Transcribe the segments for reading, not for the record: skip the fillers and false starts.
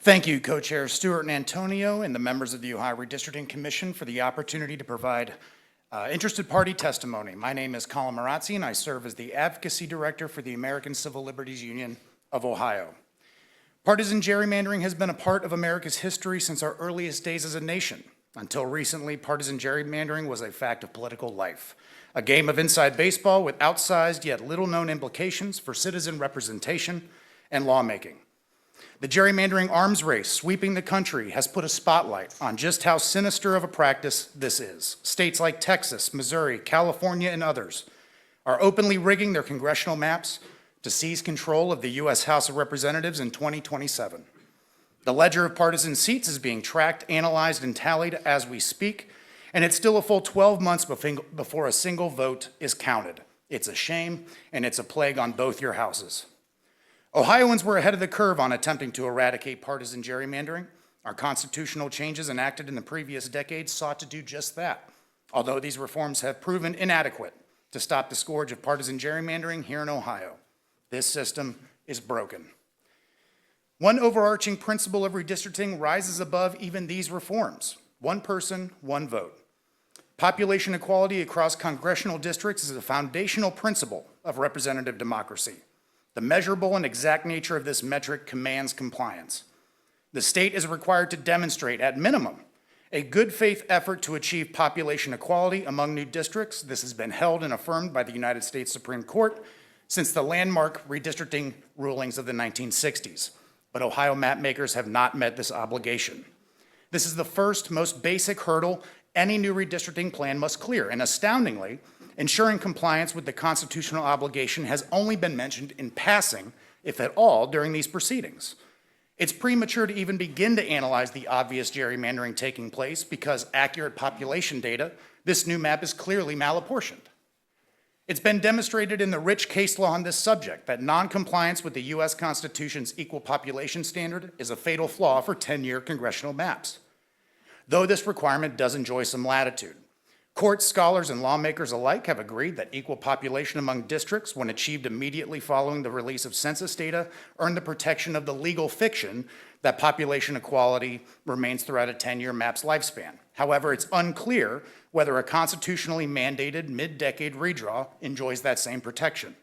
Thank you, Co-Chair Stewart and Antonio, and the members of the Ohio Redistricting Commission for the opportunity to provide interested party testimony. My name is Collin Marozzi, and I serve as the Advocacy Director for the American Civil Liberties Union of Ohio. Partisan gerrymandering has been a part of America's history since our earliest days as a nation. Until recently, partisan gerrymandering was a fact of political life, a game of inside baseball with outsized yet little-known implications for citizen representation and lawmaking. The gerrymandering arms race sweeping the country has put a spotlight on just how sinister of a practice this is. States like Texas, Missouri, California, and others are openly rigging their congressional maps to seize control of the U.S. House of Representatives in 2027. The ledger of partisan seats is being tracked, analyzed, and tallied as we speak, and it's still a full 12 months before a single vote is counted. It's a shame, and it's a plague on both your houses. Ohioans were ahead of the curve on attempting to eradicate partisan gerrymandering. Our constitutional changes enacted in the previous decade sought to do just that, although these reforms have proven inadequate to stop the scourge of partisan gerrymandering here in Ohio. This system is broken. One overarching principle of redistricting rises above even these reforms: one person, one vote. Population equality across congressional districts is a foundational principle of representative democracy. The measurable and exact nature of this metric commands compliance. The state is required to demonstrate, at minimum, a good faith effort to achieve population equality among new districts. This has been held and affirmed by the United States Supreme Court since the landmark redistricting rulings of the 1960s. But Ohio mapmakers have not met this obligation. This is the first, most basic hurdle any new redistricting plan must clear, and astoundingly, ensuring compliance with the constitutional obligation has only been mentioned in passing, if at all, during these proceedings. It's premature to even begin to analyze the obvious gerrymandering taking place because accurate population data, this new map is clearly malapportioned. It's been demonstrated in the rich case law on this subject that noncompliance with the U.S. Constitution's equal population standard is a fatal flaw for 10-year congressional maps, though this requirement does enjoy some latitude. Courts, scholars, and lawmakers alike have agreed that equal population among districts, when achieved immediately following the release of census data, earn the protection of the legal fiction that population equality remains throughout a 10-year map's lifespan. However, it's unclear whether a constitutionally mandated mid-decade redraw enjoys that same protection.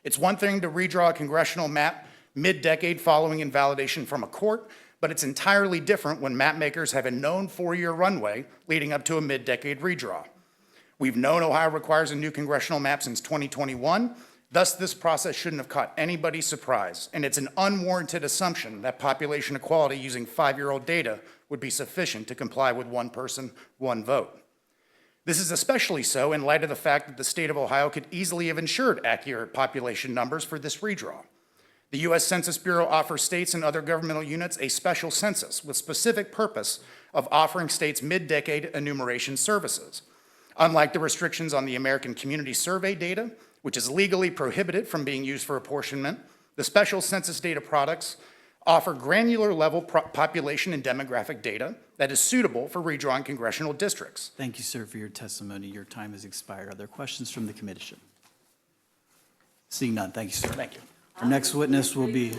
It's one thing to redraw a congressional map mid-decade following invalidation from a court, but it's entirely different when mapmakers have a known 4-year runway leading up to a mid-decade redraw. We've known Ohio requires a new congressional map since 2021, thus this process shouldn't have caught anybody's surprise, and it's an unwarranted assumption that population equality using 5-year-old data would be sufficient to comply with one person, one vote. This is especially so in light of the fact that the state of Ohio could easily have ensured accurate population numbers for this redraw. The U.S. Census Bureau offers states and other governmental units a special census with specific purpose of offering states mid-decade enumeration services. Unlike the restrictions on the American Community Survey data, which is legally prohibited from being used for apportionment, the special census data products offer granular level population and demographic data that is suitable for redrawing congressional districts. Thank you, sir, for your testimony. Your time has expired. Are there questions from the commission? Seeing none, thank you, sir. Thank you. Our next witness will be